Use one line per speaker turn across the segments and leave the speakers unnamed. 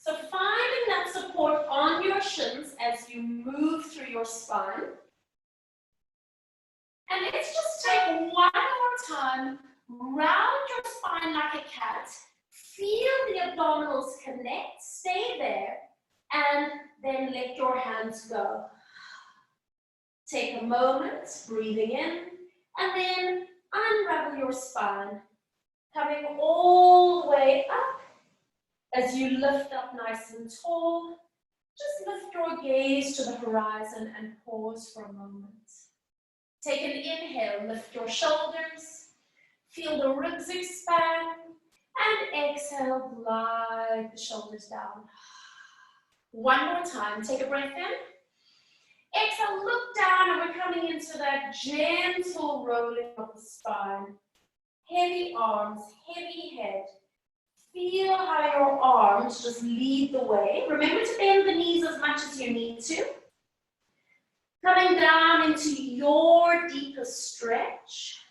So finding that support on your shins as you move through your spine. And let's just take one more time, round your spine like a cat, feel the abdominals connect, stay there, and then let your hands go. Take a moment, breathing in, and then unravel your spine, coming all the way up. As you lift up nice and tall, just lift your gaze to the horizon and pause for a moment. Take an inhale, lift your shoulders, feel the ribs expand, and exhale, glide the shoulders down. One more time, take a breath in. Exhale, look down, and we're coming into that gentle rolling of the spine. Heavy arms, heavy head. Feel how your arms just lead the way. Remember to bend the knees as much as you need to. Coming down into your deepest stretch.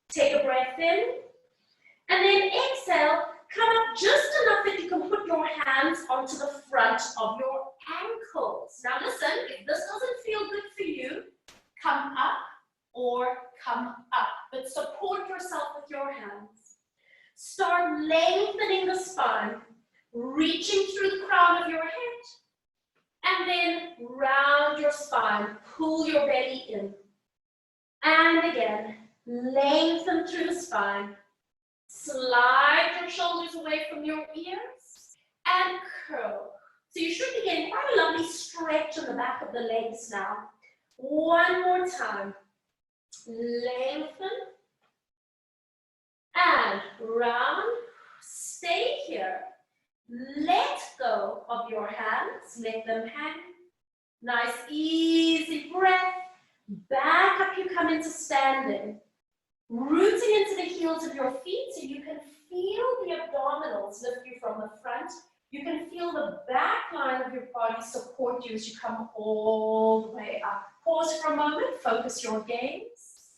Take a breath in. And then exhale, come up just enough that you can put your hands onto the front of your ankles. Now listen, if this doesn't feel good for you, come up or come up. But support yourself with your hands. Start lengthening the spine, reaching through the crown of your head. And then round your spine, pull your belly in. And again, lengthen through the spine. Slide your shoulders away from your ears and curl. So you should be getting quite a lovely stretch in the back of the legs now. One more time. Lengthen and round. Stay here. Let go of your hands. Let them hang. Nice, easy breath. Back up you come into standing. Rooting into the heels of your feet so you can feel the abdominals lift you from the front. You can feel the back line of your body support you as you come all the way up. Pause for a moment, focus your gaze.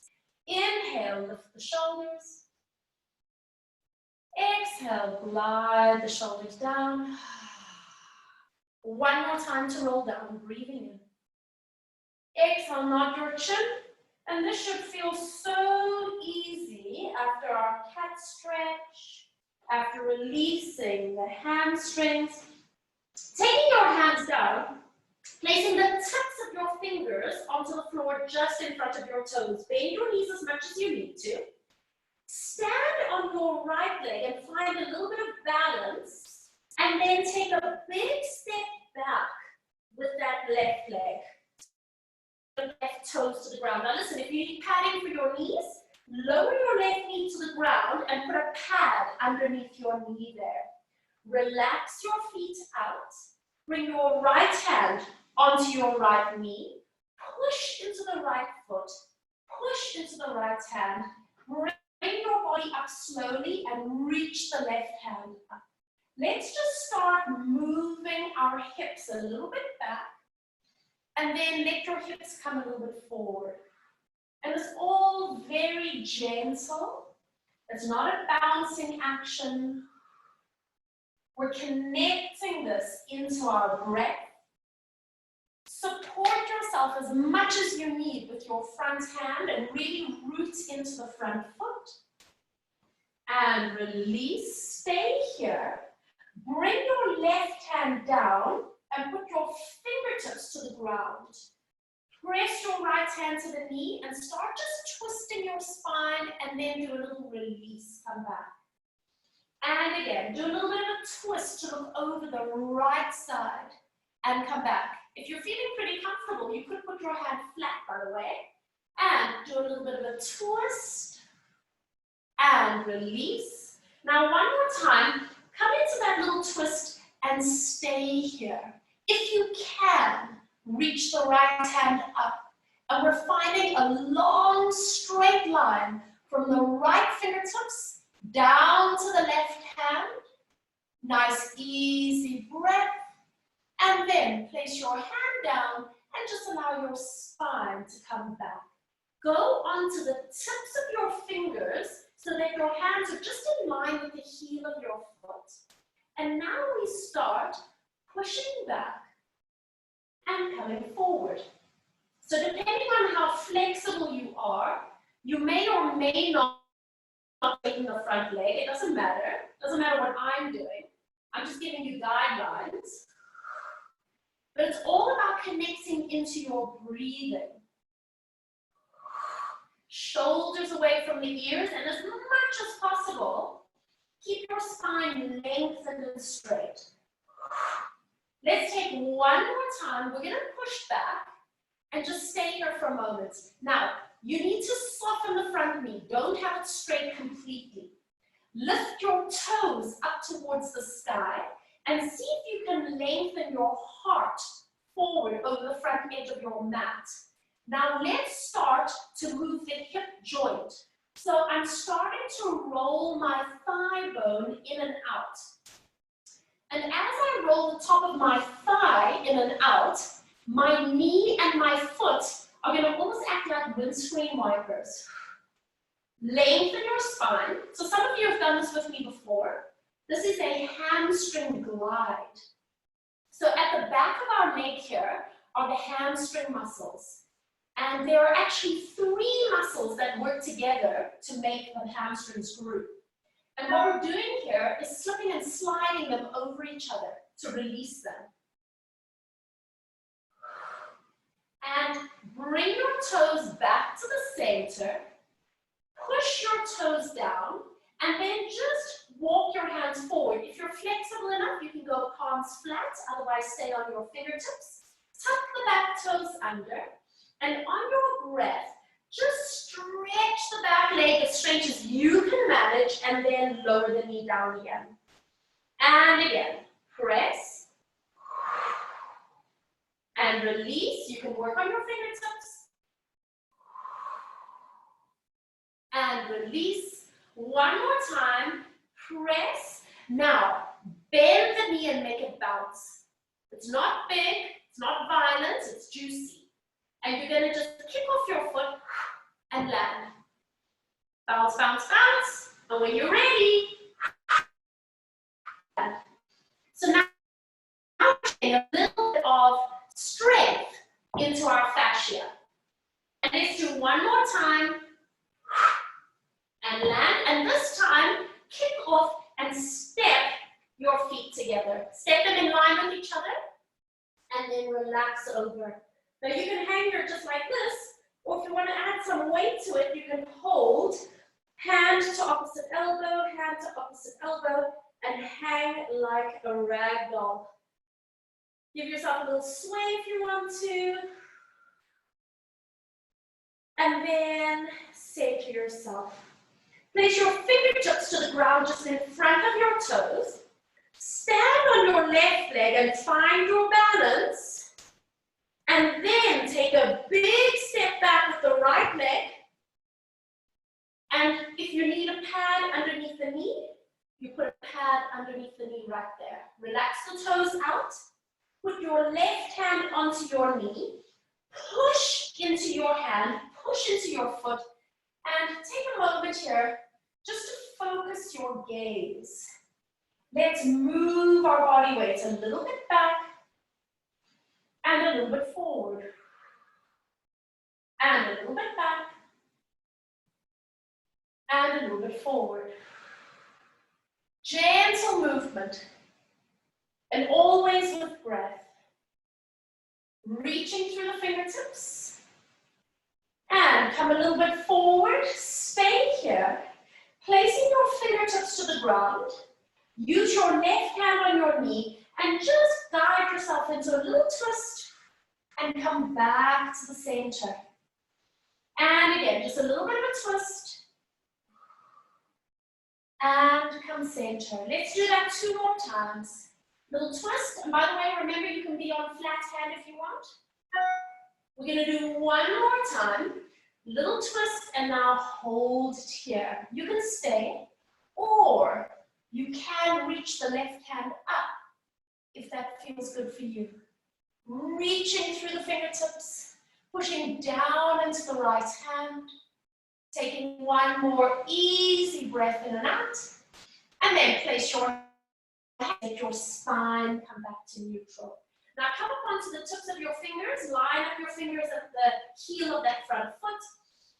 Inhale, lift the shoulders. Exhale, glide the shoulders down. One more time to roll down, breathing in. Exhale, nod your chin. And this should feel so easy after our cat stretch, after releasing the hamstrings. Taking your hands down, placing the tips of your fingers onto the floor just in front of your toes. Bend your knees as much as you need to. Stand on your right leg and find a little bit of balance, and then take a big step back with that left leg. Left toes to the ground. Now listen, if you need padding for your knees, lower your left knee to the ground and put a pad underneath your knee there. Relax your feet out. Bring your right hand onto your right knee. Push into the right foot. Push into the right hand. Bring your body up slowly and reach the left hand up. Let's just start moving our hips a little bit back. And then let your hips come a little bit forward. And it's all very gentle. It's not a bouncing action. We're connecting this into our breath. Support yourself as much as you need with your front hand and really root into the front foot. And release, stay here. Bring your left hand down and put your fingertips to the ground. Press your right hand to the knee and start just twisting your spine, and then do a little release, come back. And again, do a little bit of a twist to look over the right side and come back. If you're feeling pretty comfortable, you could put your hand flat, by the way, and do a little bit of a twist and release. Now one more time, come into that little twist and stay here. If you can, reach the right hand up. And we're finding a long straight line from the right fingertips down to the left hand. Nice easy breath. And then place your hand down and just allow your spine to come back. Go onto the tips of your fingers so that your hands are just in line with the heel of your foot. And now we start pushing back, and coming forward. So depending on how flexible you are, you may or may not taking the front leg. It doesn't matter. It doesn't matter what I'm doing. I'm just giving you guidelines. But it's all about connecting into your breathing. Shoulders away from the ears, and as much as possible, keep your spine lengthened and straight. Let's take one more time. We're going to push back and just stay here for a moment. Now, you need to soften the front knee. Don't have it straight completely. Lift your toes up towards the sky and see if you can lengthen your heart forward over the front edge of your mat. Now let's start to move the hip joint. So I'm starting to roll my thigh bone in and out. And as I roll the top of my thigh in and out, my knee and my foot are going to almost act like windscreen wipers. Lengthen your spine. So some of you have done this with me before. This is a hamstring glide. So at the back of our leg here are the hamstring muscles. And there are actually 3 muscles that work together to make the hamstrings group. And what we're doing here is slipping and sliding them over each other to release them. And bring your toes back to the center. Push your toes down. And then just walk your hands forward. If you're flexible enough, you can go palms flat. Otherwise, stay on your fingertips. Tuck the back toes under. And on your breath, just stretch the back leg as straight as you can manage, and then lower the knee down again. And again, press. And release. You can work on your fingertips. And release. One more time. Press. Now, bend the knee and make it bounce. It's not big. It's not violent. It's juicy. And you're going to just kick off your foot and land. Bounce, bounce, bounce. And when you're ready, so now a little bit of strength into our fascia. And let's do one more time. And land. And this time, kick off and step your feet together. Step them in line with each other. And then relax over. Now you can hang here just like this, or if you want to add some weight to it, you can hold hand to opposite elbow, and hang like a rag doll. Give yourself a little sway if you want to. And then say to yourself, place your fingertips to the ground just in front of your toes. Stand on your left leg and find your balance. And then take a big step back with the right leg. And if you need a pad underneath the knee, you put a pad underneath the knee right there. Relax the toes out. Put your left hand onto your knee. Push into your hand. Push into your foot. And take a moment here just to focus your gaze. Let's move our body weight a little bit back. And a little bit forward. And a little bit back. And a little bit forward. Gentle movement. And always with breath. Reaching through the fingertips. And come a little bit forward. Stay here. Placing your fingertips to the ground. Use your left hand on your knee. And just guide yourself into a little twist and come back to the center. And again, just a little bit of a twist. And come center. Let's do that 2 more times. Little twist. And by the way, remember you can be on flat hand if you want. We're going to do 1 more time. Little twist and now hold it here. You can stay or you can reach the left hand up. If that feels good for you. Reaching through the fingertips, pushing down into the right hand, taking 1 more easy breath in and out, and then place your let your spine come back to neutral. Now come up onto the tips of your fingers, line up your fingers at the heel of that front foot,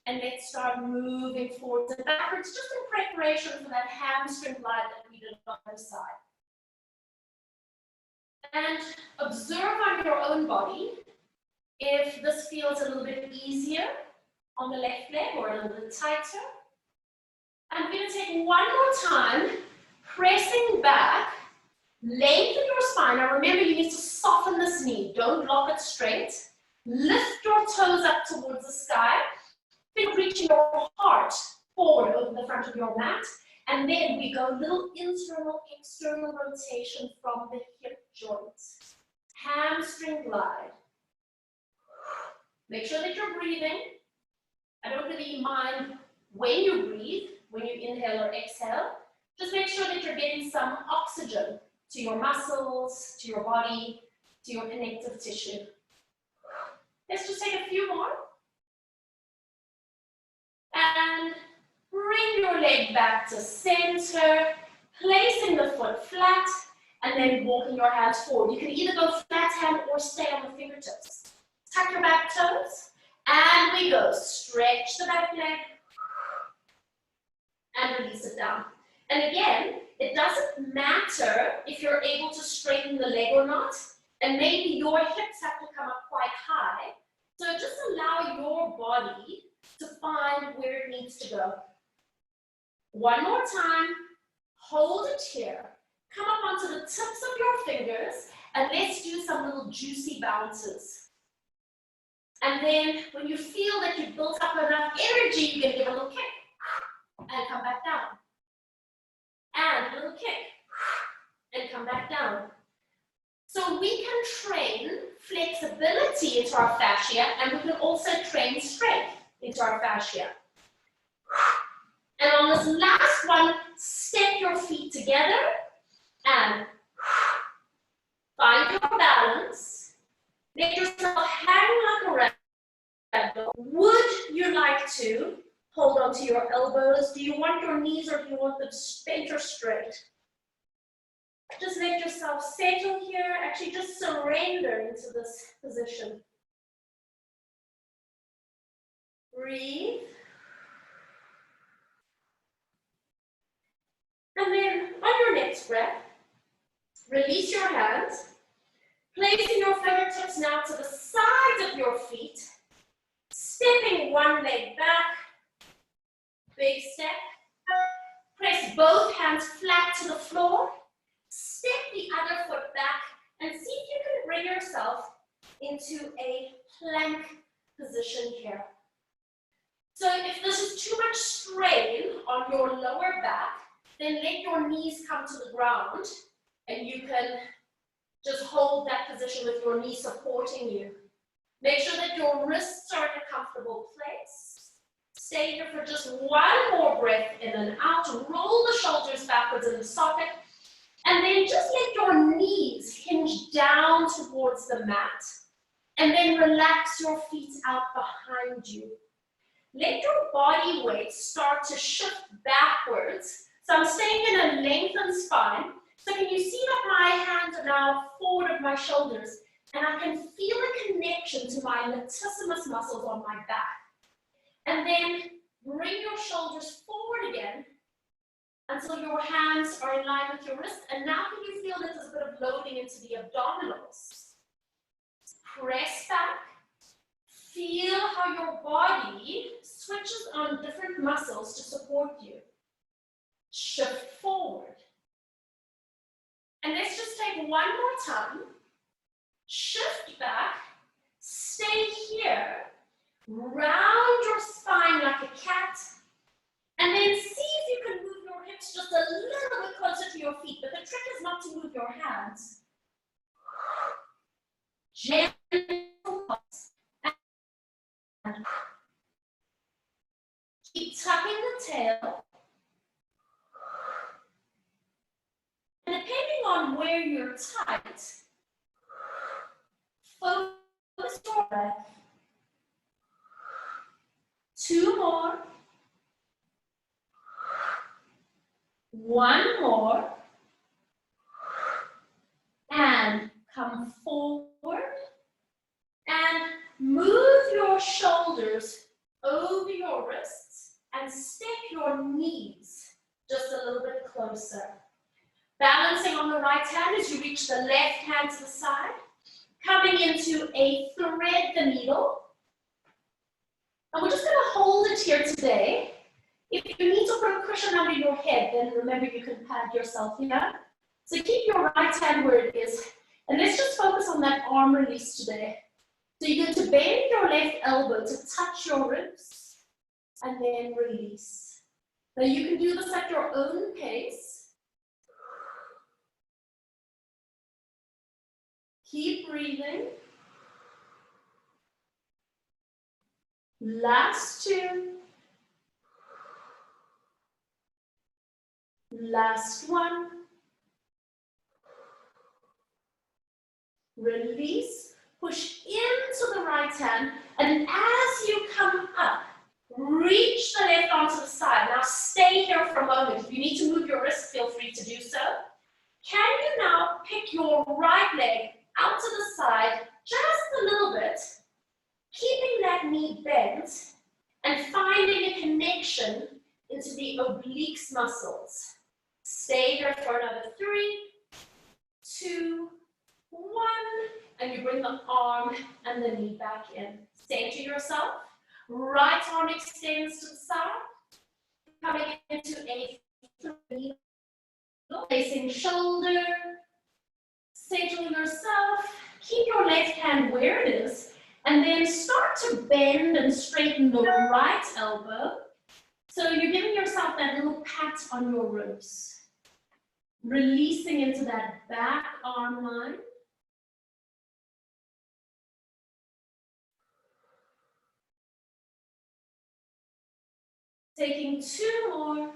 and let's start moving forwards and backwards, just in preparation for that hamstring glide that we did on the other side. And observe on your own body if this feels a little bit easier on the left leg or a little bit tighter. I'm going to take one more time, pressing back, lengthen your spine. Now remember, you need to soften this knee. Don't lock it straight. Lift your toes up towards the sky. Think reaching your heart forward over the front of your mat. And then we go little internal, external rotation from the hip joints. Hamstring glide. Make sure that you're breathing. I don't really mind when you breathe, when you inhale or exhale. Just make sure that you're getting some oxygen to your muscles, to your body, to your connective tissue. Let's just take a few more. And bring your leg back to center, placing the foot flat, and then walking your hands forward. You can either go flat hand or stay on the fingertips. Tuck your back toes, and we go. Stretch the back leg, and release it down. And again, it doesn't matter if you're able to straighten the leg or not, and maybe your hips have to come up quite high. So just allow your body to find where it needs to go. One more time, hold it here. Come up onto the tips of your fingers, and let's do some little juicy bounces. And then when you feel that you've built up enough energy, you can give a little kick and come back down. And a little kick and come back down. So we can train flexibility into our fascia, and we can also train strength into our fascia. And on this last one, step your feet together and find your balance. Let yourself hang like a ragdoll. Would you like to hold on to your elbows? Do you want your knees, or do you want them bent or straight? Just let yourself settle here. Actually, just surrender into this position. Breathe. And then on your next breath, release your hands. Placing your fingertips now to the sides of your feet. Stepping one leg back. Big step. Press both hands flat to the floor. Step the other foot back and see if you can bring yourself into a plank position here. So if this is too much strain on your lower back, then let your knees come to the ground and you can just hold that position with your knees supporting you. Make sure that your wrists are in a comfortable place. Stay here for just one more breath in and out. Roll the shoulders backwards in the socket. And then just let your knees hinge down towards the mat. And then relax your feet out behind you. Let your body weight start to shift backwards. So I'm staying in a lengthened spine. So can you see that my hands are now forward of my shoulders? And I can feel a connection to my latissimus muscles on my back. And then bring your shoulders forward again until your hands are in line with your wrist. And now can you feel that there's a bit of loading into the abdominals? Press back. Feel how your body switches on different muscles to support you. Shift forward. And let's just take one more time. Shift back. Stay here. Round your spine like a cat. And then see if you can move your hips just a little bit closer to your feet. But the trick is not to move your hands. Gentle pulse. Keep tucking the tail. And depending on where you're tight, focus your breath. Two more. One more. knees just a little bit closer. Balancing on the right hand as you reach the left hand to the side. Coming into a thread the needle. And we're just going to hold it here today. If you need to put a cushion under your head, then remember you can pad yourself here. So keep your right hand where it is. And let's just focus on that arm release today. So you're going to bend your left elbow to touch your ribs and then release. Now you can do this at your own pace. Keep breathing. Last two. Last one. Release. Push into the right hand. And as you come up, reach the left arm to the side. Now stay here for a moment. If you need to move your wrist, feel free to do so. Can you now pick your right leg out to the side just a little bit, keeping that knee bent and finding a connection into the obliques muscles. Stay here for another 3, 2, 1, and you bring the arm and the knee back in. Say to yourself, right arm extends to the side, coming into a 3, placing shoulder, centering yourself, keep your left hand where it is, and then start to bend and straighten the right elbow. So you're giving yourself that little pat on your ribs. Releasing into that back arm line. Taking 2 more.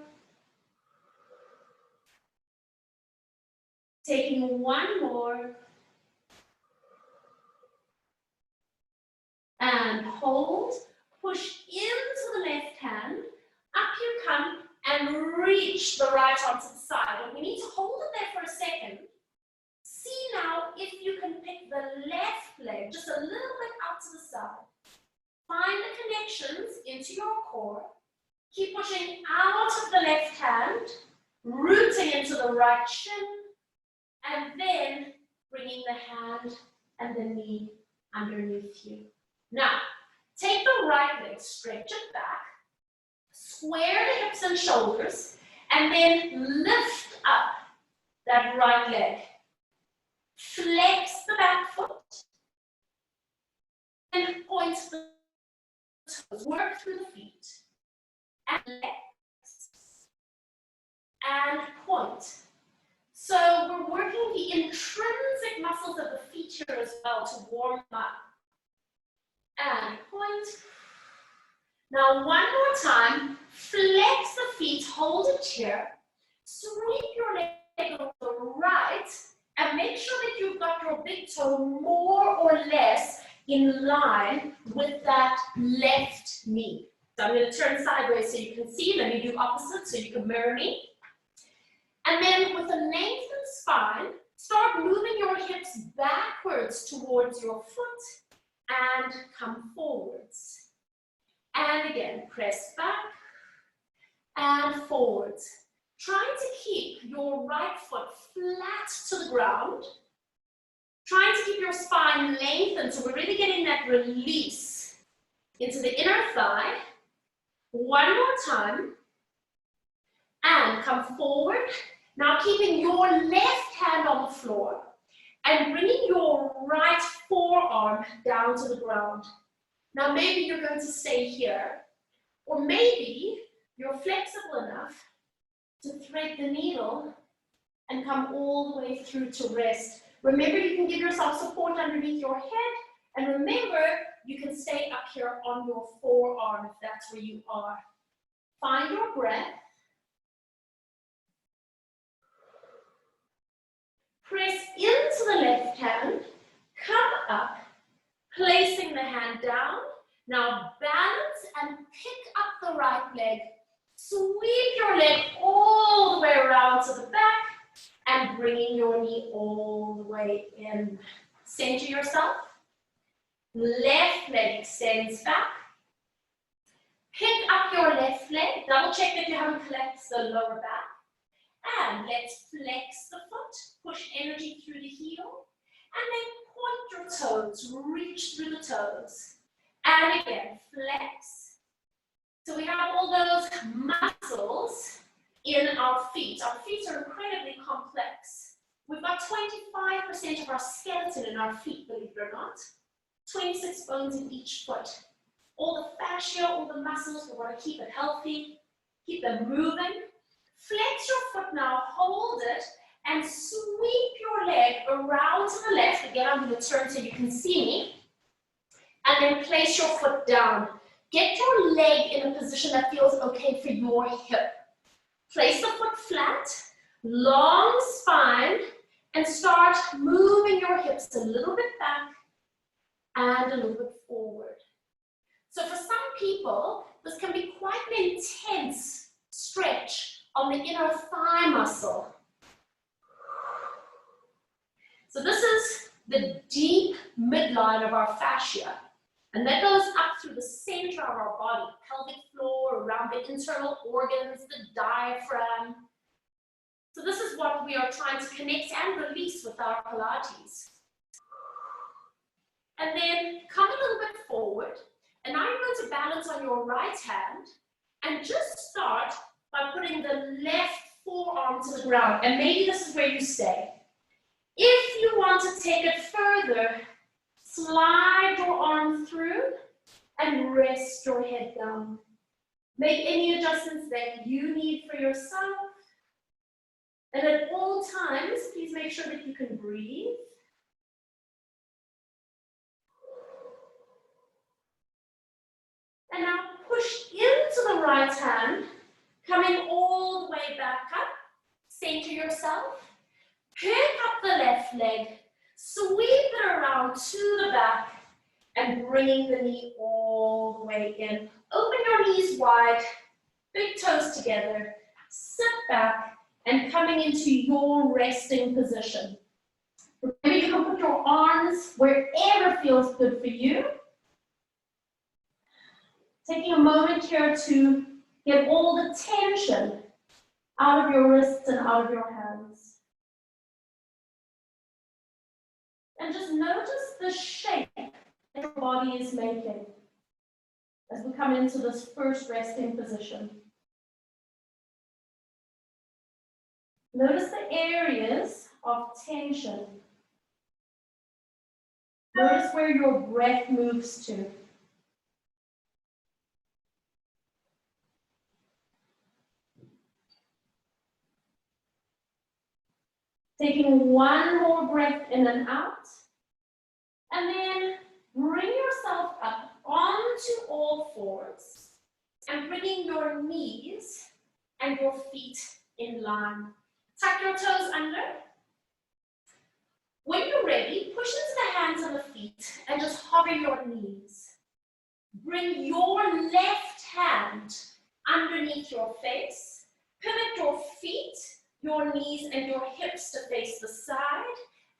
Taking 1 more. And hold. Push into the left hand. Up you come and reach the right arm to the side. And we need to hold it there for a second. See now if you can pick the left leg just a little bit out to the side. Find the connections into your core. Keep pushing out of the left hand, rooting into the right shin, and then bringing the hand and the knee underneath you. Now, take the right leg, stretch it back, square the hips and shoulders, and then lift up that right leg. Flex the back foot, and point the toes. Work through the feet. And legs. And point. So we're working the intrinsic muscles of the feet here as well to warm up. And point. Now one more time, flex the feet, hold it here, sweep your leg to the right, and make sure that you've got your big toe more or less in line with that left knee. So I'm going to turn sideways so you can see. Let me do opposite so you can mirror me. And then with a lengthened spine, start moving your hips backwards towards your foot and come forwards. And again, press back and forwards. Trying to keep your right foot flat to the ground. Trying to keep your spine lengthened so we're really getting that release into the inner thigh. One more time. And come forward. Now keeping your left hand on the floor and bringing your right forearm down to the ground. Now maybe you're going to stay here, or maybe you're flexible enough to thread the needle and come all the way through to rest. Remember, you can give yourself support underneath your head, and remember, you can stay up here on your forearm if that's where you are. Find your breath. Press into the left hand, come up, placing the hand down. Now balance and pick up the right leg. Sweep your leg all the way around to the back and bringing your knee all the way in. Center yourself. Left leg extends back. Pick up your left leg, double check that you haven't collapsed the lower back. And let's flex the foot, push energy through the heel, and then point your toes, reach through the toes. And again, flex. So we have all those muscles in our feet. Our feet are incredibly complex. We've got 25% of our skeleton in our feet, believe it or not. 26 bones in each foot. All the fascia, all the muscles, we want to keep it healthy, keep them moving. Flex your foot now, hold it, and sweep your leg around to the left. Again, I'm going to turn so you can see me. And then place your foot down. Get your leg in a position that feels okay for your hip. Place the foot flat, long spine, and start moving your hips a little bit back and a little bit forward. So for some people, this can be quite an intense stretch on the inner thigh muscle. So this is the deep midline of our fascia. And that goes up through the center of our body, pelvic floor, around the internal organs, the diaphragm. So this is what we are trying to connect and release with our Pilates. And then come a little bit forward. And now you're going to balance on your right hand and just start by putting the left forearm to the ground. And maybe this is where you stay. If you want to take it further, slide your arm through and rest your head down. Make any adjustments that you need for yourself. And at all times, please make sure that you can breathe. And now push into the right hand, coming all the way back up. Center yourself. Pick up the left leg, sweep it around to the back, and bringing the knee all the way in. Open your knees wide, big toes together, sit back, and coming into your resting position. Remember, you can put your arms wherever feels good for you. Taking a moment here to get all the tension out of your wrists and out of your hands. And just notice the shape that your body is making as we come into this first resting position. Notice the areas of tension. Notice where your breath moves to. Taking one more breath in and out. And then bring yourself up onto all fours and bringing your knees and your feet in line. Tuck your toes under. When you're ready, push into the hands and the feet and just hover your knees. Bring your left hand underneath your face. Pivot your feet, your knees and your hips to face the side,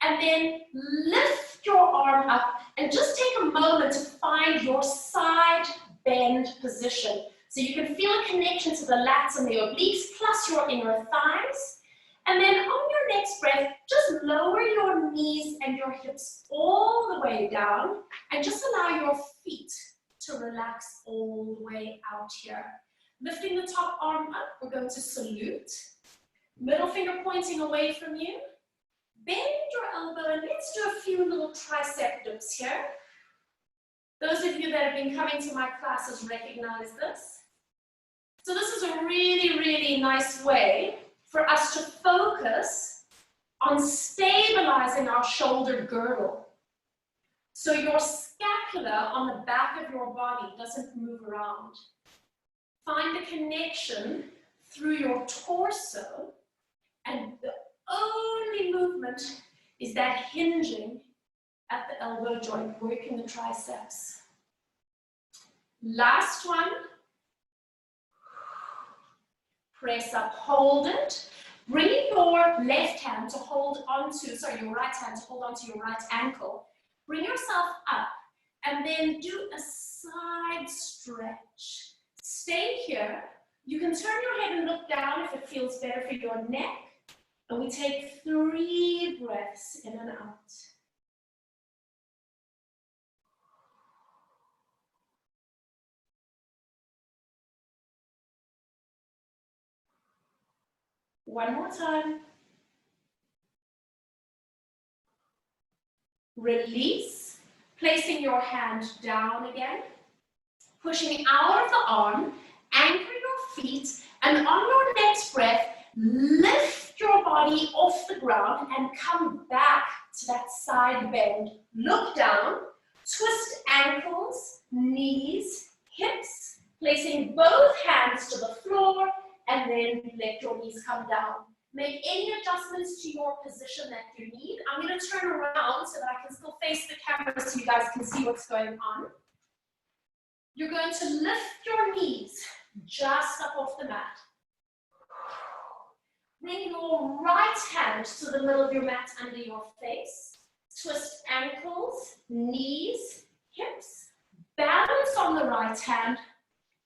and then lift your arm up and just take a moment to find your side bend position. So you can feel a connection to the lats and the obliques plus your inner thighs. And then on your next breath, just lower your knees and your hips all the way down and just allow your feet to relax all the way out here. Lifting the top arm up, we're going to salute. Middle finger pointing away from you. Bend your elbow and let's do a few little tricep dips here. Those of you that have been coming to my classes recognize this. So this is a really, really nice way for us to focus on stabilizing our shoulder girdle. So your scapula on the back of your body doesn't move around. Find the connection through your torso, and the only movement is that hinging at the elbow joint, working the triceps. Last one. Press up, hold it. Bring your left hand to hold onto, your right hand to hold onto your right ankle. Bring yourself up and then do a side stretch. Stay here. You can turn your head and look down if it feels better for your neck. And we take 3 breaths in and out. One more time. Release, placing your hand down again, pushing out of the arm, anchor your feet, and on your next breath, lift your body off the ground and come back to that side bend. Look down, twist ankles, knees, hips, placing both hands to the floor, and then let your knees come down. Make any adjustments to your position that you need. I'm going to turn around so that I can still face the camera so you guys can see what's going on. You're going to lift your knees just up off the mat. Bring your right hand to the middle of your mat under your face. Twist ankles, knees, hips. Balance on the right hand,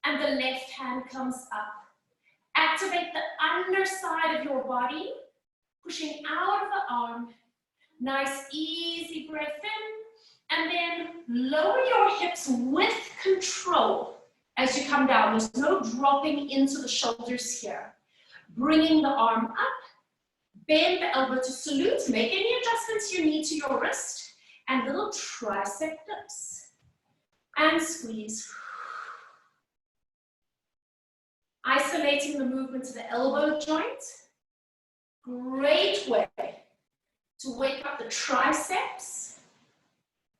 and the left hand comes up. Activate the underside of your body, pushing out of the arm. Nice, easy breath in, and then lower your hips with control as you come down. There's no dropping into the shoulders here. Bringing the arm up, bend the elbow to salute. Make any adjustments you need to your wrist, and little tricep dips. And squeeze. Isolating the movement to the elbow joint. Great way to wake up the triceps.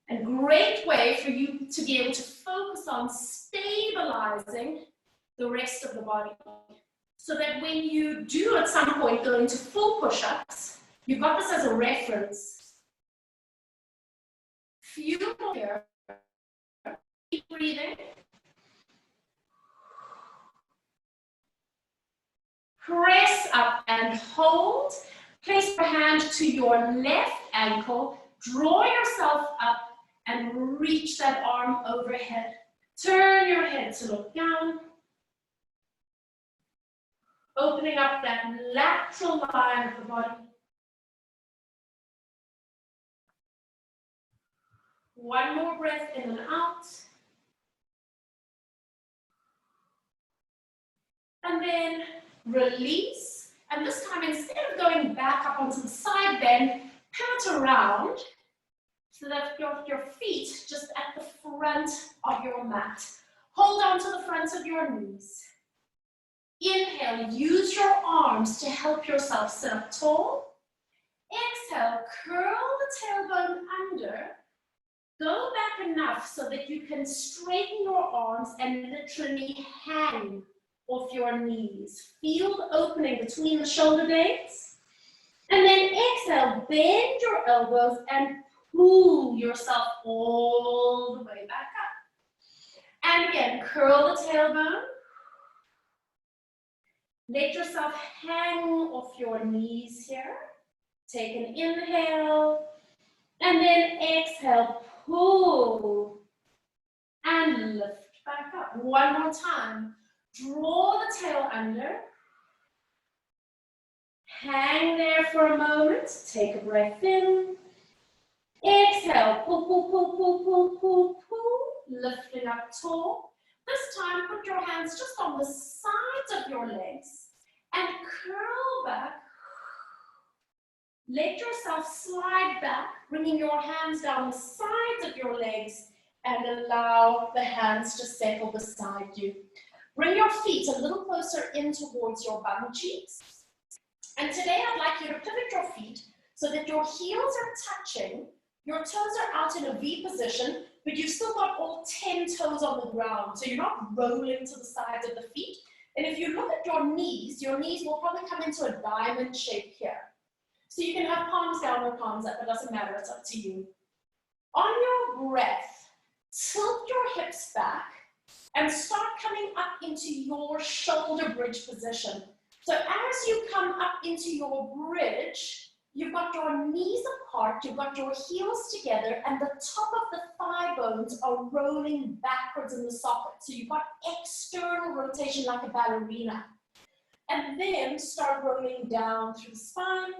A great way for you to be able to focus on stabilizing the rest of the body. So that when you do at some point go into full push-ups, you've got this as a reference. Few more here. Keep breathing. Press up and hold. Place your hand to your left ankle. Draw yourself up and reach that arm overhead. Turn your head to look down. Opening up that lateral line of the body. One more breath in and out. And then release. And this time, instead of going back up onto the side bend, pivot around so that your feet just at the front of your mat. Hold on to the front of your knees. Inhale, use your arms to help yourself sit up tall. Exhale, curl the tailbone under. Go back enough so that you can straighten your arms and literally hang off your knees. Feel the opening between the shoulder blades. And then exhale, bend your elbows and pull yourself all the way back up. And again, curl the tailbone. Let yourself hang off your knees here. Take an inhale. And then exhale, pull. And lift back up. One more time. Draw the tail under. Hang there for a moment. Take a breath in. Exhale, pull, pull, pull, pull, pull, pull, pull. Lifting up tall. This time, put your hands just on the sides of your legs and curl back. Let yourself slide back, bringing your hands down the sides of your legs and allow the hands to settle beside you. Bring your feet a little closer in towards your bum cheeks. And today I'd like you to pivot your feet so that your heels are touching, your toes are out in a V position, but you've still got all 10 toes on the ground, so you're not rolling to the sides of the feet. And if you look at your knees will probably come into a diamond shape here. So you can have palms down or palms up, it doesn't matter, it's up to you. On your breath, tilt your hips back and start coming up into your shoulder bridge position. So as you come up into your bridge, You've got your knees apart, you've got your heels together, and the top of the thigh bones are rolling backwards in the socket. So you've got external rotation like a ballerina. And then start rolling down through the spine,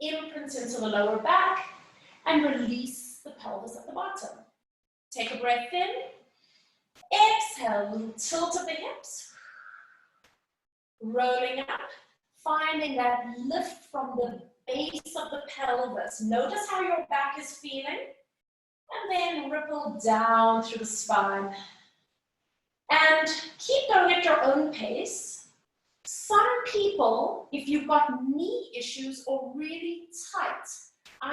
imprint into the lower back, and release the pelvis at the bottom. Take a breath in. Exhale, little tilt of the hips. Rolling up, finding that lift from the base of the pelvis. Notice how your back is feeling. And then ripple down through the spine. And keep going at your own pace. Some people, if you've got knee issues or really tight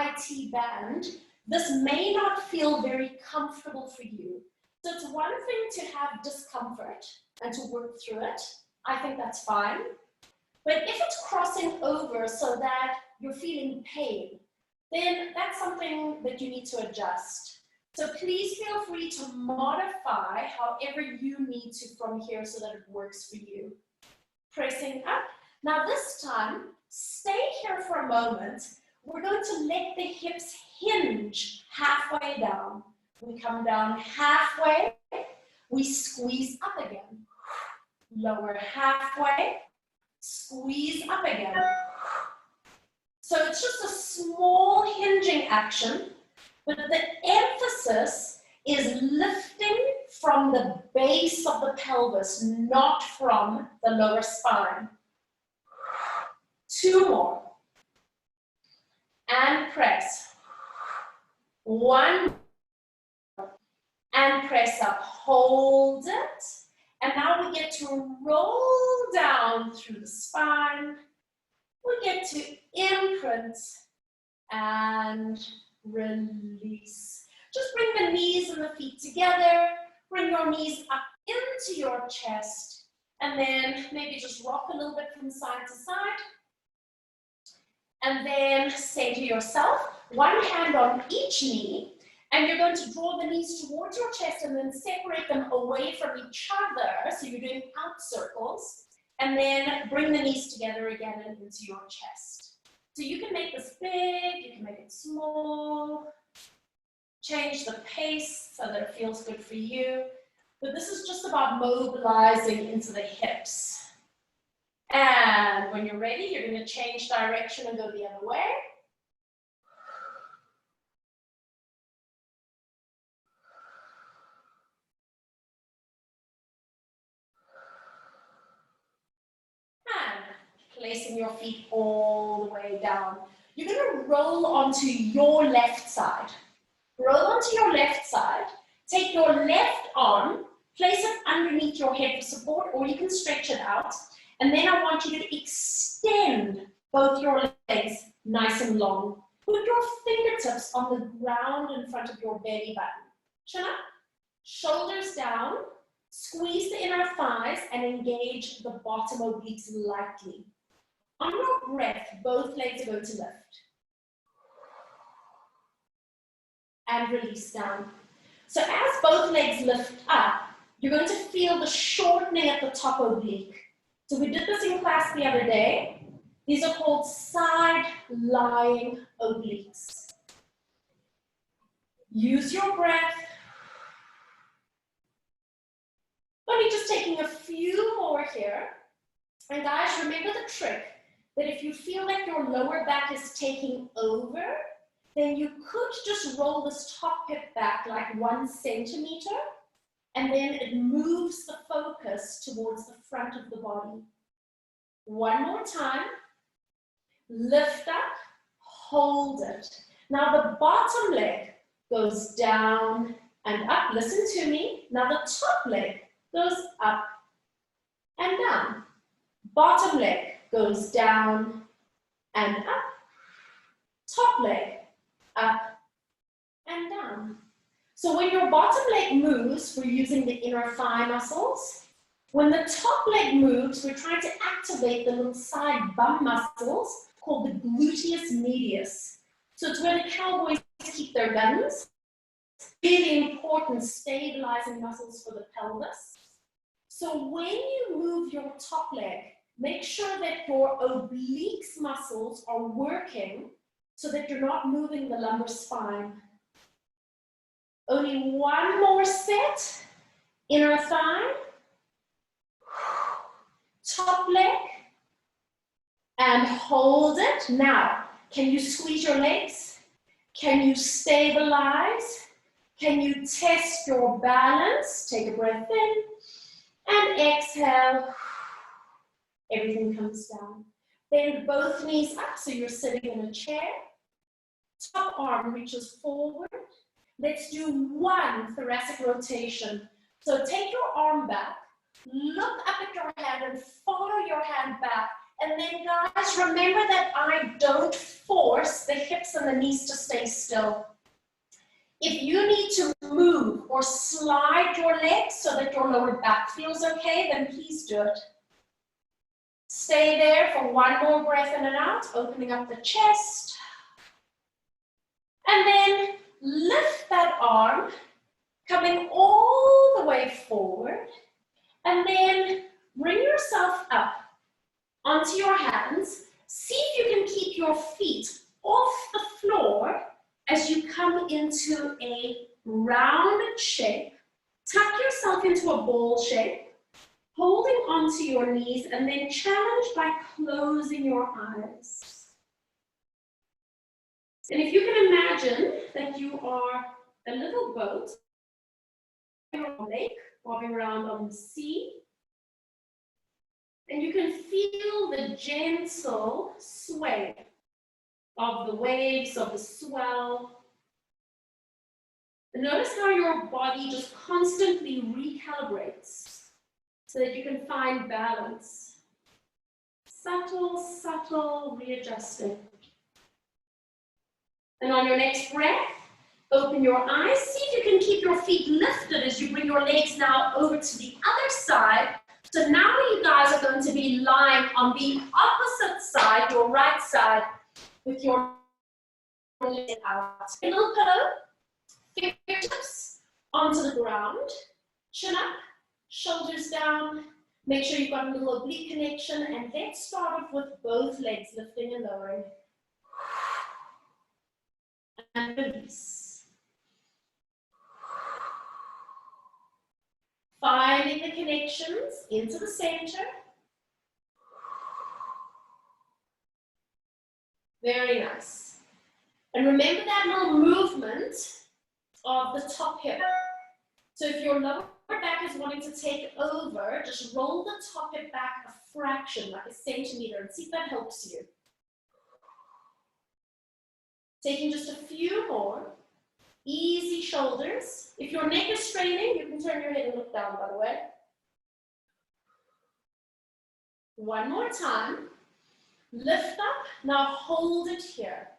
IT band, this may not feel very comfortable for you. So it's one thing to have discomfort and to work through it. I think that's fine. But if it's crossing over so that you're feeling pain, then that's something that you need to adjust. So please feel free to modify however you need to from here so that it works for you. Pressing up. Now this time, stay here for a moment. We're going to let the hips hinge halfway down. We come down halfway, we squeeze up again. Lower halfway, squeeze up again. So it's just a small hinging action, but the emphasis is lifting from the base of the pelvis, not from the lower spine. 2 more. And press. 1 and press up. Hold it. And now we get to roll down through the spine. We get to imprint and release. Just bring the knees and the feet together. Bring your knees up into your chest. And then maybe just rock a little bit from side to side. And then center yourself. One hand on each knee. And you're going to draw the knees towards your chest and then separate them away from each other. So you're doing out circles. And then bring the knees together again and into your chest. So you can make this big, you can make it small. Change the pace so that it feels good for you. But this is just about mobilizing into the hips. And when you're ready, you're going to change direction and go the other way. Placing your feet all the way down. You're going to roll onto your left side. Roll onto your left side. Take your left arm, place it underneath your head for support, or you can stretch it out. And then I want you to extend both your legs nice and long. Put your fingertips on the ground in front of your belly button. Chin up, shoulders down, squeeze the inner thighs and engage the bottom obliques lightly. On your breath, both legs are going to lift. And release down. So as both legs lift up, you're going to feel the shortening at the top oblique. So we did this in class the other day. These are called side lying obliques. Use your breath. Only just taking a few more here. And guys, remember the trick. That if you feel like your lower back is taking over, then you could just roll this top hip back like 1 centimeter, and then it moves the focus towards the front of the body. One more time. Lift up, hold it. Now the bottom leg goes down and up. Listen to me. Now the top leg goes up and down. Bottom leg goes down and up. Top leg up and down. So when your bottom leg moves, we're using the inner thigh muscles. When the top leg moves, we're trying to activate the little side bum muscles called the gluteus medius. So it's where the cowboys keep their guns. Really important stabilizing muscles for the pelvis. So when you move your top leg, Make sure that your obliques muscles are working so that you're not moving the lumbar spine. Only one more set. Inner thigh, top leg, and hold it. Now, can you squeeze your legs? Can you stabilize? Can you test your balance? Take a breath in and exhale. Everything comes down. Bend both knees up so you're sitting in a chair. Top arm reaches forward. Let's do one thoracic rotation. So take your arm back, look up at your hand and follow your hand back. And then guys, remember that I don't force the hips and the knees to stay still. If you need to move or slide your legs so that your lower back feels okay, then please do it. Stay there for one more breath in and out, opening up the chest. And then lift that arm, coming all the way forward. And then bring yourself up onto your hands. See if you can keep your feet off the floor as you come into a rounded shape. Tuck yourself into a ball shape, holding onto your knees, and then challenge by closing your eyes. And if you can imagine that you are a little boat on a lake, bobbing around on the sea, and you can feel the gentle sway of the waves, of the swell. And notice how your body just constantly recalibrates so that you can find balance. Subtle, subtle readjusting. And on your next breath, open your eyes. See if you can keep your feet lifted as you bring your legs now over to the other side. So now you guys are going to be lying on the opposite side, your right side, with your legs out. A little pillow, fingertips onto the ground, chin up, shoulders down. Make sure you've got a little oblique connection, and let's start off with both legs lifting and lowering. And release. Finding the connections into the center. Very nice. And remember that little movement of the top hip. So if your lower back is wanting to take over, just roll the top hip back a fraction, like a centimeter, and see if that helps you. Taking just a few more. Easy shoulders. If your neck is straining, you can turn your head and look down, by the way. One more time. Lift up. Now hold it here.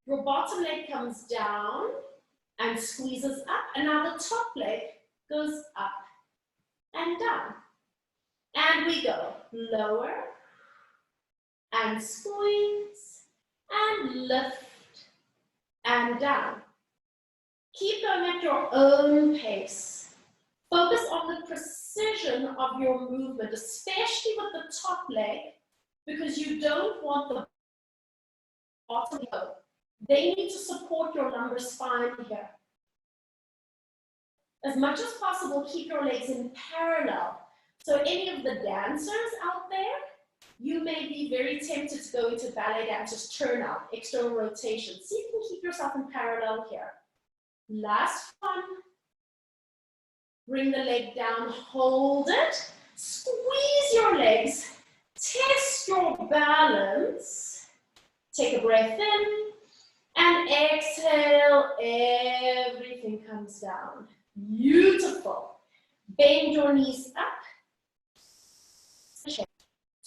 Your bottom leg comes down and squeezes up. And now the top leg goes up and down. And we go lower and squeeze and lift and down. Keep going at your own pace. Focus on the precision of your movement, especially with the top leg, because you don't want the bottom to go. They need to support your lumbar spine here. As much as possible, keep your legs in parallel. So any of the dancers out there, you may be very tempted to go into ballet dancers turnout, external rotation. See if you can keep yourself in parallel here. Last one. Bring the leg down, hold it. Squeeze your legs. Test your balance. Take a breath in and exhale. Everything comes down. Beautiful. Bend your knees up.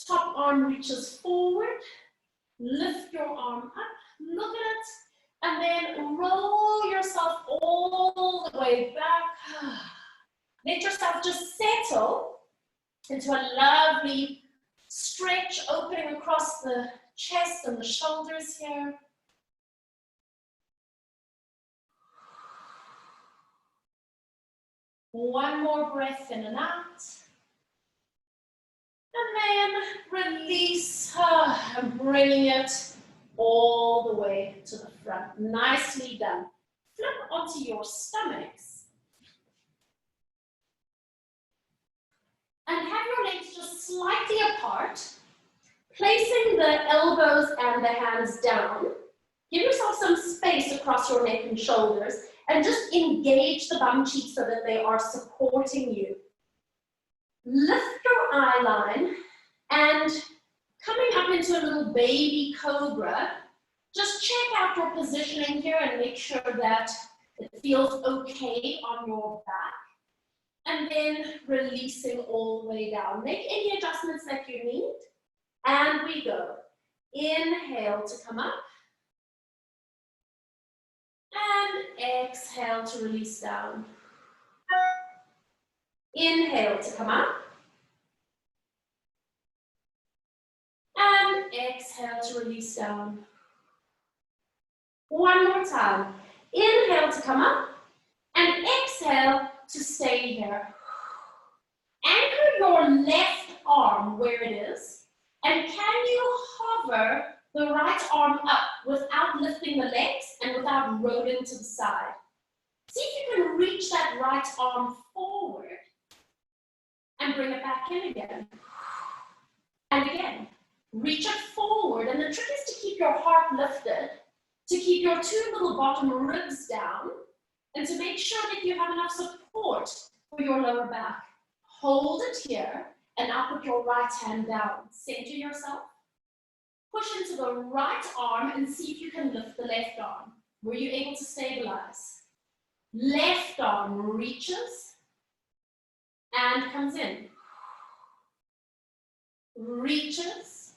Top arm reaches forward. Lift your arm up. Look at it. And then roll yourself all the way back. Let yourself just settle into a lovely stretch, opening across the chest and the shoulders here. One more breath in and out. And then release, and bringing it all the way to the front. Nicely done. Flip onto your stomachs. And have your legs just slightly apart, placing the elbows and the hands down. Give yourself some space across your neck and shoulders, and just engage the bum cheeks so that they are supporting you. Lift your eye line, and coming up into a little baby cobra, just check out your positioning here and make sure that it feels okay on your back. And then releasing all the way down. Make any adjustments that you need. And we go. Inhale to come up. And exhale to release down. Inhale to come up. And exhale to release down. One more time. Inhale to come up. And exhale to stay here. Anchor your left arm where it is. And can you hover the right arm up without lifting the legs and without rolling to the side? See if you can reach that right arm forward and bring it back in again. And again, reach it forward. And the trick is to keep your heart lifted, to keep your two little bottom ribs down, and to make sure that you have enough support for your lower back. Hold it here, and now put your right hand down. Center yourself. Push into the right arm and see if you can lift the left arm. Were you able to stabilize? Left arm reaches and comes in. Reaches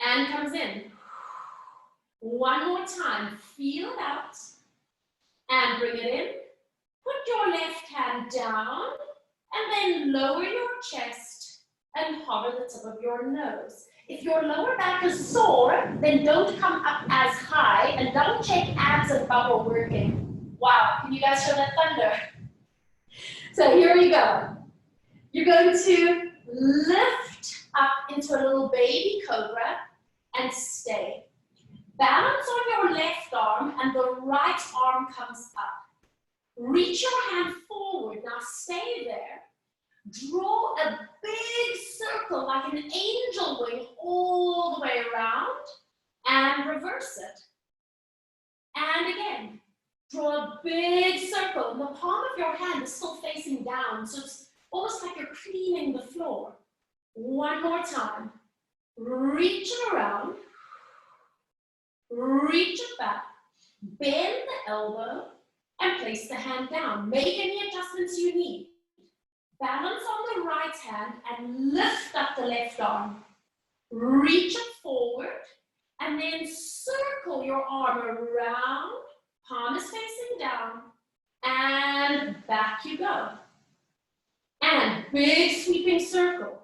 and comes in. One more time. Feel it out and bring it in. Put your left hand down and then lower your chest and hover the tip of your nose. If your lower back is sore, then don't come up as high and double check abs and bubble working. Wow, can you guys hear that thunder? So here we go. You're going to lift up into a little baby cobra and stay. Balance on your left arm and the right arm comes up. Reach your hand forward. Now stay there. Draw a big circle like an angel wing all the way around and reverse it. And again, draw a big circle. And the palm of your hand is still facing down, so it's almost like you're cleaning the floor. One more time. Reach it around. Reach it back. Bend the elbow and place the hand down. Make any adjustments you need. Balance on the right hand and lift up the left arm. Reach it forward and then circle your arm around. Palm is facing down and back you go. And big sweeping circle.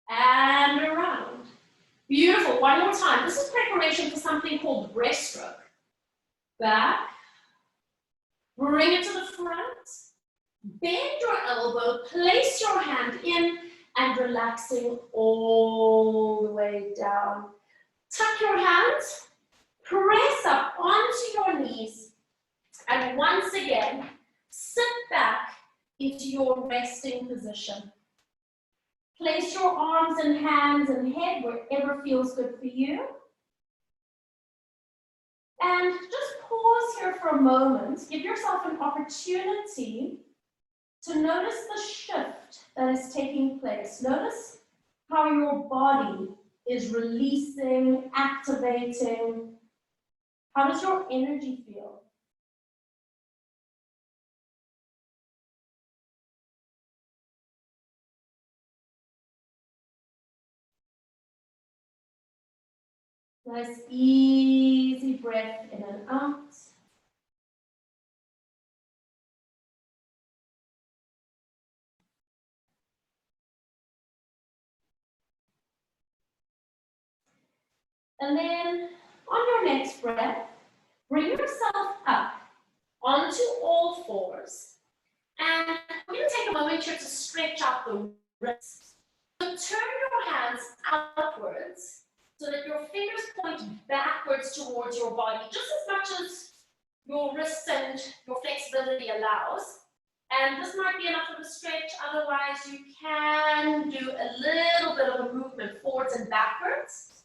And around. Beautiful. One more time. This is preparation for something called breaststroke. Back. Bring it to the front. Bend your elbow, place your hand in, and relaxing all the way down. Tuck your hands, press up onto your knees, and once again, sit back into your resting position. Place your arms and hands and head wherever feels good for you. And just pause here for a moment. Give yourself an opportunity to notice the shift that is taking place. Notice how your body is releasing, activating. How does your energy feel? Nice, easy breath in and out. And then on your next breath, bring yourself up onto all fours And we're going to take a moment here to stretch out the wrists. So turn your hands outwards so that your fingers point backwards towards your body, just as much as your wrists and your flexibility allows. And this might be enough of a stretch, otherwise you can do a little bit of a movement forwards and backwards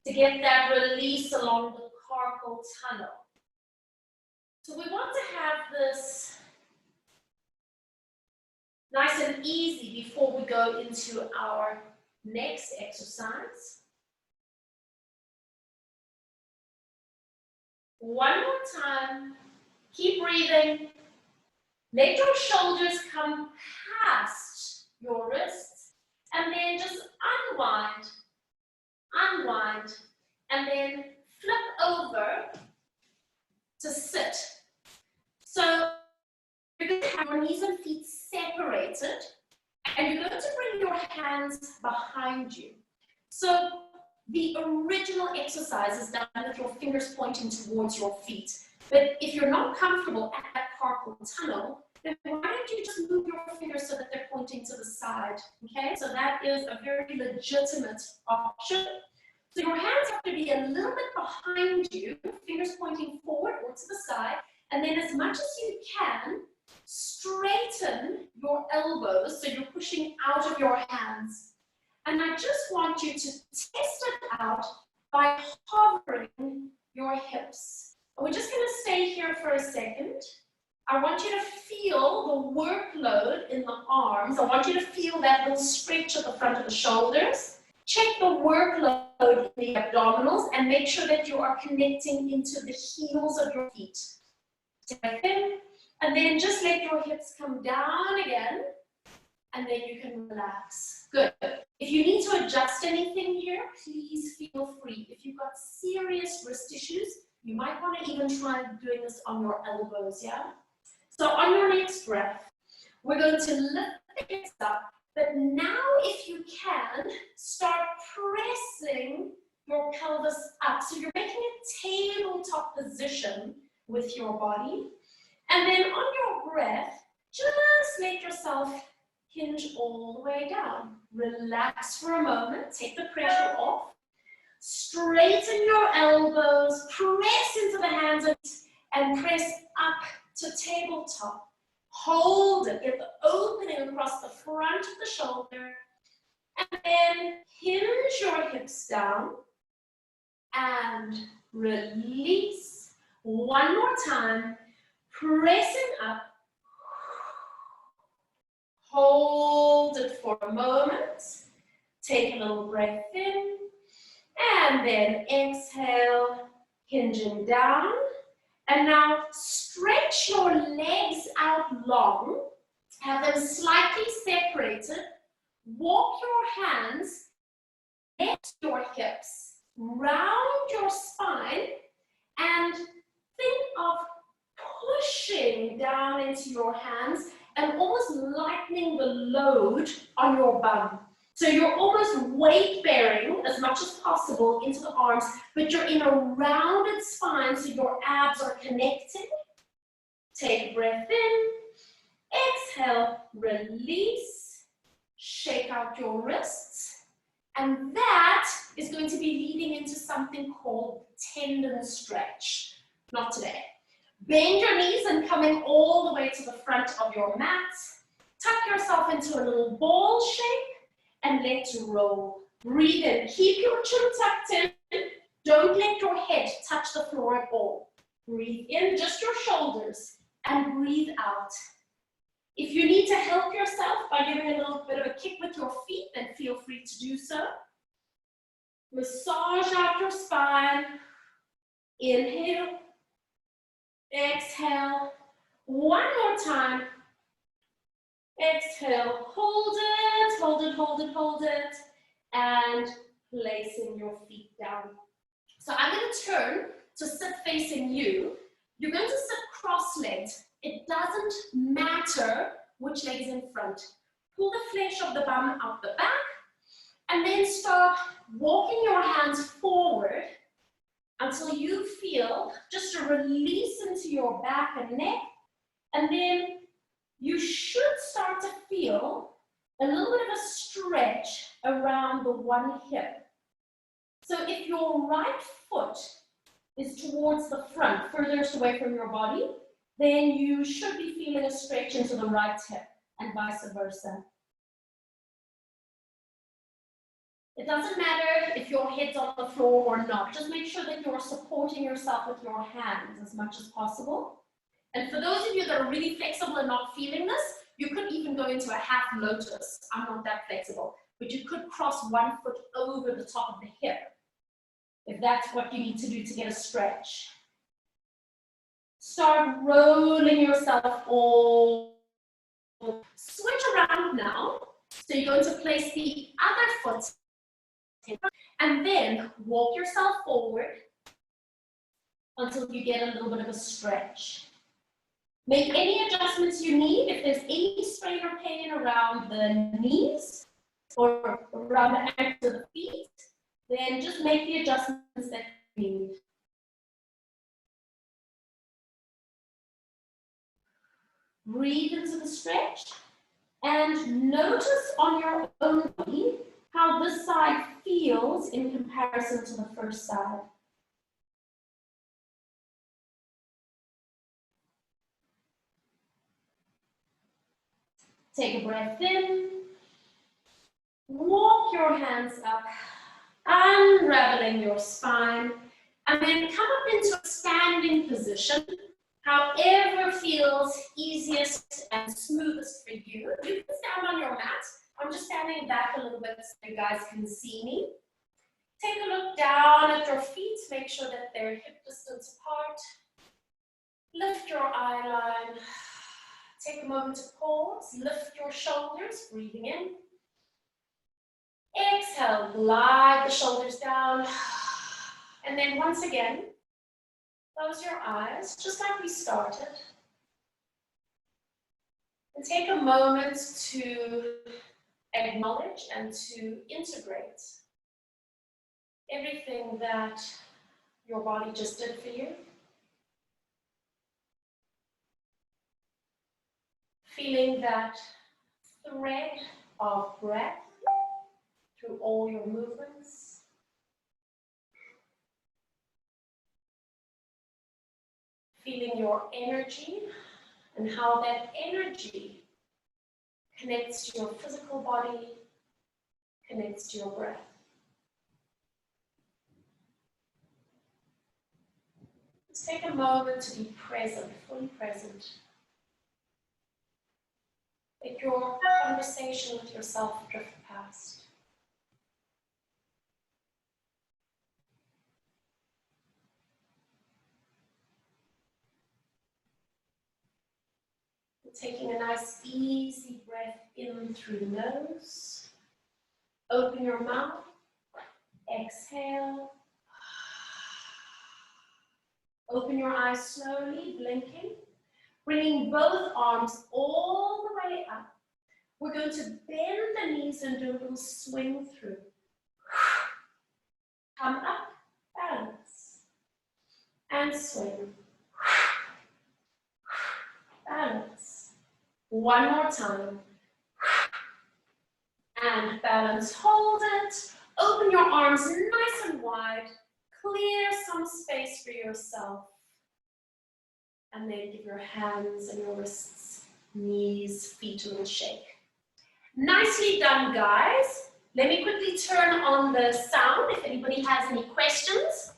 to get that release along the carpal tunnel. So we want to have this nice and easy before we go into our next exercise. One more time, keep breathing. Let your shoulders come past your wrists and then just unwind, unwind, and then flip over to sit. So you're going to have your knees and feet separated, and you're going to bring your hands behind you. So the original exercise is done with your fingers pointing towards your feet. But if you're not comfortable at that carpal tunnel, then why don't you just move your fingers so that they're pointing to the side, okay? So that is a very legitimate option. So your hands have to be a little bit behind you, fingers pointing forward or to the side, and then as much as you can, straighten your elbows so you're pushing out of your hands. And I just want you to test it out by hovering your hips. And we're just going to stay here for a second. I want you to feel the workload in the arms. I want you to feel that little stretch at the front of the shoulders. Check the workload in the abdominals and make sure that you are connecting into the heels of your feet. Take in, and then just let your hips come down again, and then you can relax. Good. If you need to adjust anything here, please feel free. If you've got serious wrist issues, you might want to even try doing this on your elbows, yeah? So on your next breath, we're going to lift the hips up, but now if you can, start pressing your pelvis up. So you're making a tabletop position with your body. And then on your breath, just let yourself hinge all the way down. Relax for a moment, take the pressure off. Straighten your elbows, press into the hands and press up to tabletop. Hold it, get the opening across the front of the shoulder, and then hinge your hips down and release. One more time, pressing up. Hold it for a moment. Take a little breath in, and then exhale, hinging down. And now stretch your legs out long, have them slightly separated. Walk your hands, lift your hips, round your spine, and think of pushing down into your hands and almost lightening the load on your bum. So you're almost weight bearing as much as possible into the arms, but you're in a rounded spine so your abs are connecting. Take a breath in, exhale, release, shake out your wrists, and that is going to be leading into something called tendon stretch. Not today. Bend your knees and coming all the way to the front of your mat. Tuck yourself into a little ball shape and let's roll. Breathe in. Keep your chin tucked in. Don't let your head touch the floor at all. Breathe in, just your shoulders, and breathe out. If you need to help yourself by giving a little bit of a kick with your feet, then feel free to do so. Massage out your spine. Inhale. Exhale. One more time. Exhale. Hold it, hold it, hold it, hold it. And placing your feet down. So I'm going to turn to sit facing you. You're going to sit cross-legged. It doesn't matter which leg is in front. Pull the flesh of the bum out the back. And then start walking your hands forward until you feel just a release into your back and neck. And then you should start to feel a little bit of a stretch around the one hip. So if your right foot is towards the front, furthest away from your body, then you should be feeling a stretch into the right hip and vice versa. It doesn't matter if your head's on the floor or not. Just make sure that you're supporting yourself with your hands as much as possible. And for those of you that are really flexible and not feeling this, you could even go into a half lotus. I'm not that flexible, but you could cross one foot over the top of the hip if that's what you need to do to get a stretch. Start rolling yourself all. Switch around now. So you're going to place the other foot and then walk yourself forward until you get a little bit of a stretch. Make any adjustments you need. If there's any strain or pain around the knees or around the ankles of the feet, then just make the adjustments that you need. Breathe into the stretch and notice on your own body how this side feels in comparison to the first side. Take a breath in. Walk your hands up, unraveling your spine, and then come up into a standing position, however feels easiest and smoothest for you. You can stand on your mat. I'm just standing back a little bit so you guys can see me. Take a look down at your feet, make sure that they're hip distance apart. Lift your eye line. Take a moment to pause, lift your shoulders, breathing in. Exhale, glide the shoulders down. And then once again, close your eyes, just like we started. And take a moment to acknowledge and to integrate everything that your body just did for you. Feeling that thread of breath through all your movements. Feeling your energy and how that energy connects to your physical body, connects to your breath. Let's take a moment to be present, fully present. Let your conversation with yourself drift past. Taking a nice easy breath in through the nose. Open your mouth. Exhale. Open your eyes slowly, blinking. Bringing both arms all the way up. We're going to bend the knees and do a little swing through. Come up, balance. And swing. Balance. One more time. And balance. Hold it. Open your arms nice and wide. Clear some space for yourself. And then give your hands and your wrists, knees, feet a little shake. Nicely done, guys. Let me quickly turn on the sound if anybody has any questions.